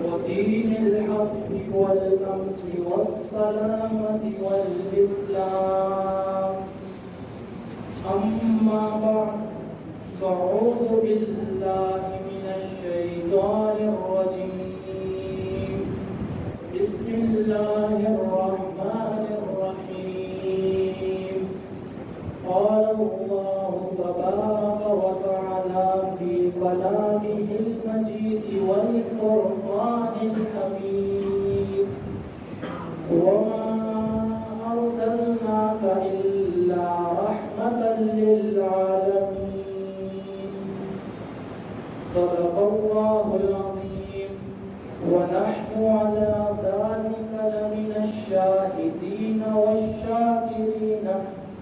ودين الحق والأمن والسلامة والإسلام. أما بعد، فأعوذ بالله من الشيطان الرجيم. بسم الله الرحمن الرحيم. قال الله تبارك وتعالى في كلامه المجيد والقرآن الحميد: وما أرسلناك إلا رحمة للعالمين. صدق الله العظيم. ونحن على ذلك لمن الشاهدين والشاكرين،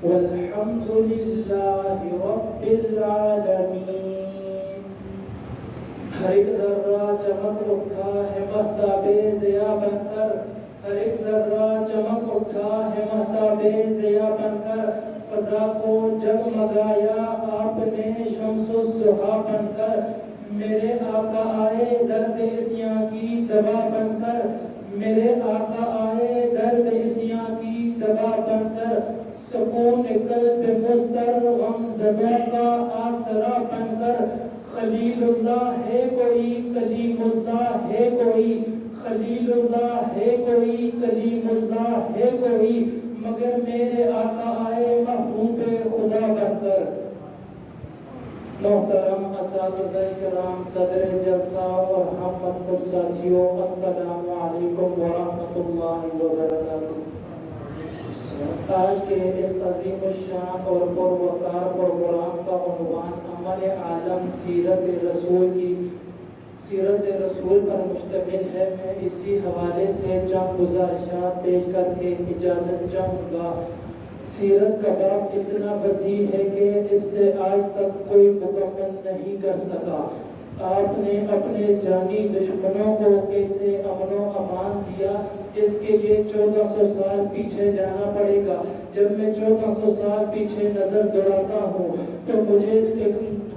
والحمد لله رب العالمین. ہر ایک ذرہ چمک اٹھا ہے مہتاب ضیا بن کر، ہر ایک ذرہ چمک اٹھا ہے مہتاب ضیا بن کر، فضا کو جگمگایا آپ نے شمس الضحیٰ بن کر. میرے آقا آئے درد اسیاں کی دوا بن کر، میرے آقا آئے درد اسیاں کی دوا بن کر، سکون قلب مضطر غم زدہ کا آسرا بن کر. خلیل اللہ ہے کوئی، کلیم اللہ ہے کوئی، خلیل اللہ ہے کوئی، کلیم اللہ ہے کوئی، مگر میرے آقا آئے محبوب خدا بن کر. محترم اساتذہ کرام، صدر جلسہ اور ہم مطلب ساتھیوں، السلام علیکم ورحمۃ اللہ وبرکاتہ. آج کے اس عظیم الشان اور پروقار پروگرام کا عنوان عمل عالم سیرت رسول کی سیرت رسول پر مشتمل ہے. میں اسی حوالے سے چند گزارشات پیش کر کے اجازت چاہوں گا. سیرت کا باب اتنا وسیع ہے کہ اس سے آج تک کوئی مکمل نہیں کر سکا. آپ نے اپنے جانی دشمنوں کو کیسے امن و امان دیا، اس کے لیے 1400 سال پیچھے جانا پڑے گا. جب میں 1400 سال پیچھے نظر دوڑاتا ہوں تو مجھے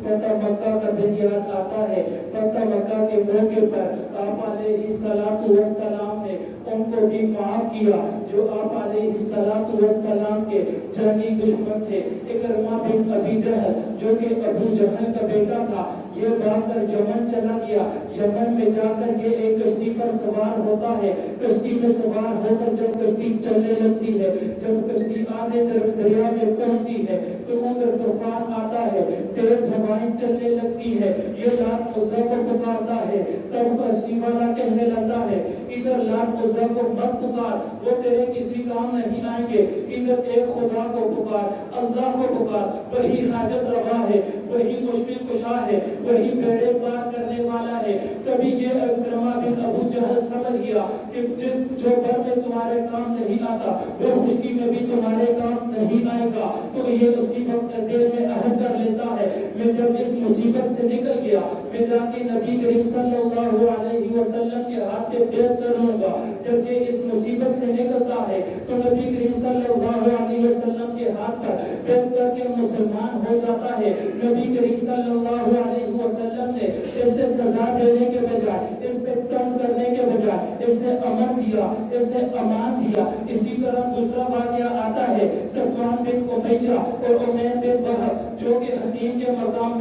فتح مکہ کا دن یاد آتا ہے. فتح مکہ کے موقع پر آپ علیہ السلام نے ان کو بھی معاف کیا جو آپ علیہ السلام کے جانی دشمن تھے. اکرمہ بن ابی جہل جو کہ ابو جہل کا بیٹا تھا، یہ بھاگ کر یمن چلا گیا. یمن میں جا کر یہ ایک کشتی پر سوار ہوتا ہے. کشتی میں سوار ہو کر جب کشتی چلنے لگتی ہے، جب کشتی آدھے دریا میں پہنچتی ہے تو ادھر طوفان آتا ہے، تیز ہوائیں چلنے لگتی ہے. یہ لات عزا کو پکارتا ہے. تب کشتی والا کہنے لگتا ہے، ادھر لات عزا کو مت پکار، وہ تیرے کسی کام نہیں آئیں گے. ادھر ایک خدا کو پکار، اللہ کو پکار، وہی حاجت روا ہے، وہی مشکل کشا ہے، وہی بیڑے پار کرنے والا ہے. تبھی یہ اکرمہ بن ابو جہل سمجھ گیا کہ جو بر میں تمہارے کام نہیں آتا وہ خشکی میں بھی تمہارے کام نہیں آئے گا. تو یہ مصیبت دل میں عہد کر لیتا ہے، میں جب اس مصیبت سے نکل گیا میں جا کے نبی کریم صلی اللہ علیہ وسلم کے ہاتھ پہ بیعت کروں گا. جب یہ اس مصیبت سے نکلتا ہے تو نبی کریم صلی اللہ علیہ وسلم کے ہاتھ پر بیعت کر کے مسلمان ہو جاتا ہے. نبی کریم صلی اللہ علیہ وسلم نے اس سے سزا دینے کے بجائے، اس پہ تنگ کرنے کے بجائے اس سے امن دیا، اس سے امان دیا. اسی طرح دوسرا واقعہ آتا ہے صفوان بن امیہ اور امیر بن وہب جو کہ حتیم کے مقام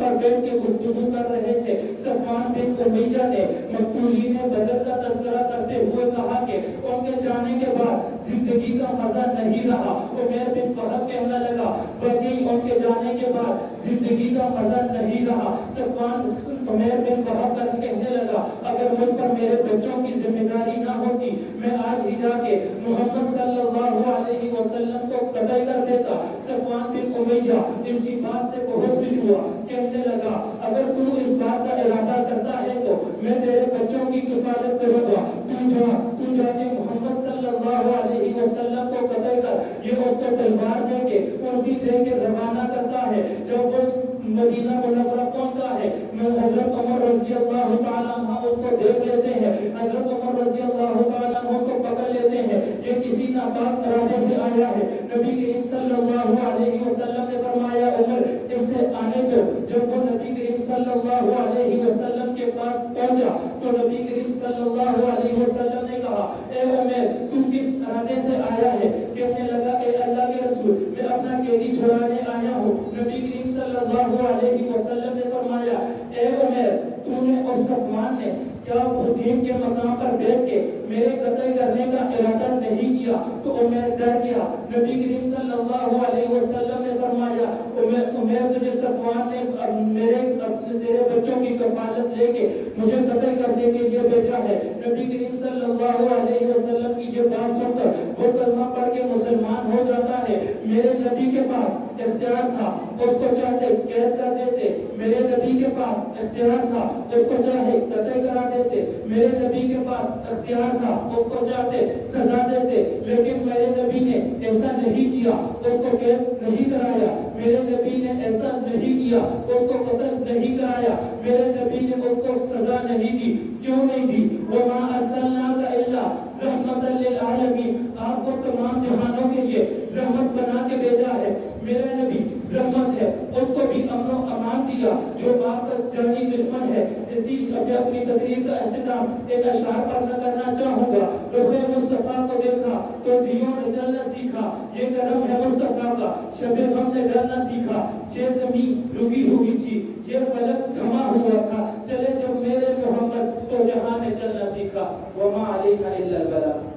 پر بیٹھ کے گفتگو کر رہے تھے. صفوان بن امیہ نے مقتولین بدر کا تذکرہ کرتے ہوئے کہا کہ ان کے جانے کے بعد زندگی کا مزہ نہیں رہا. امیر بن وہب کہنے لگا، باقی ان کے جانے کے بعد زندگی کا مزہ نہیں رہا. صفوان امیر بن وہب کہنے لگا، اگر مجھ پر میرے بچوں کی ذمہ داری نہ ہوتی میں آج ہی جا کے محمد صلی اللہ علیہ وسلم کو قتل کر دیتا. صفوان بن امیہ اس کی بات سے بہت خوش ہوا، کہنے لگا اگر تو اس بات کا ارادہ کرتا ہے تو میں تیرے بچوں کی کفالت کروں گا. تو جا کے محمد صلی اللہ علیہ وسلم کو قتل کر. یہ اس کو تلوار دے کے اونٹی دے کے روانہ کرتا ہے. جب وہ مدینہ منورہ پہنچا ہے، حضرت عمر رضی اللہ تعالیٰ عنہ اس کو دیکھ لیتے ہیں، حضرت عمر رضی اللہ تعالیٰ عنہ کو پکڑ لیتے ہیں، یہ کسی ناپاک ارادے سے آیا ہے۔ نبی کریم صلی اللہ علیہ وسلم نے فرمایا عمر اس سے آنے دو۔ جب وہ نبی کریم صلی اللہ علیہ وسلم کے پاس پہنچا تو نبی کریم صلی اللہ علیہ وسلم نے کہا اے عمر تو کس ارادے سے آیا ہے؟ کہنے لگا اے اللہ کے رسول میں اپنا قیدی چھڑانے آیا ہوں۔ نبی کریم صلی اللہ علیہ وسلم نے فرمایا اے عمر تو نے اور صفوان نے کیا حدیم کے مقام پر بیٹھ کے میرے قتل کرنے کا ارادہ نہیں کیا؟ تو عمر ڈر گیا۔ نبی کریم صلی اللہ علیہ وسلم نے فرمایا عمر تجھے صفوان نے تیرے بچوں کی کفالت لے کے مجھے قتل کرنے کے لیے بھیجا ہے۔ نبی کریم صلی اللہ علیہ وسلم کی یہ بات سن کر وہ کلمہ پڑھ کے مسلمان ہو جاتا ہے۔ میرے نبی کے پاس اختیار تھا، اس کو چاہتے قید کر دیتے، میرے نبی کے پاس اختیار تھا، اس کو چاہے قتل کرا دیتے، میرے نبی کے پاس اختیار تھا، اس کو چاہتے سزا دیتے، لیکن میرے نبی نے ایسا نہیں کیا، اس کو قید نہیں کرایا، میرے نبی نے ایسا نہیں کیا، اس کو قتل نہیں کرایا، میرے نبی نے اس کو سزا نہیں دی۔ کیوں نہیں دی؟ وَمَا أَرْسَلْنَاكَ إِلَّا رَحْمَةً لِّلْعَالَمِينَ، آپ کو تمام جہانوں کے لیے رحمت بنا کے بھیجا ہے۔ میرا نبی رحمت ہے، اس کو بھی امن و امان دیا جو آپ کا جانی دشمن ہے۔ اسی ابھی اپنی تقریر کا اختتام ایک اشعار پر نہ کرنا چاہوں گا۔ رخ مصطفیٰ کو دیکھا تو دیوں نے جلنا سیکھا، یہ کرم ہے مصطفیٰ کا، شب غم نے ڈرنا سیکھا۔ یہ زمین رکی ہوئی تھی، یہ فلک تھما ہوا تھا، چلے جب میرے محمد تو جہاں نے چلنا سیکھا۔ وما علینا الا البلاغ۔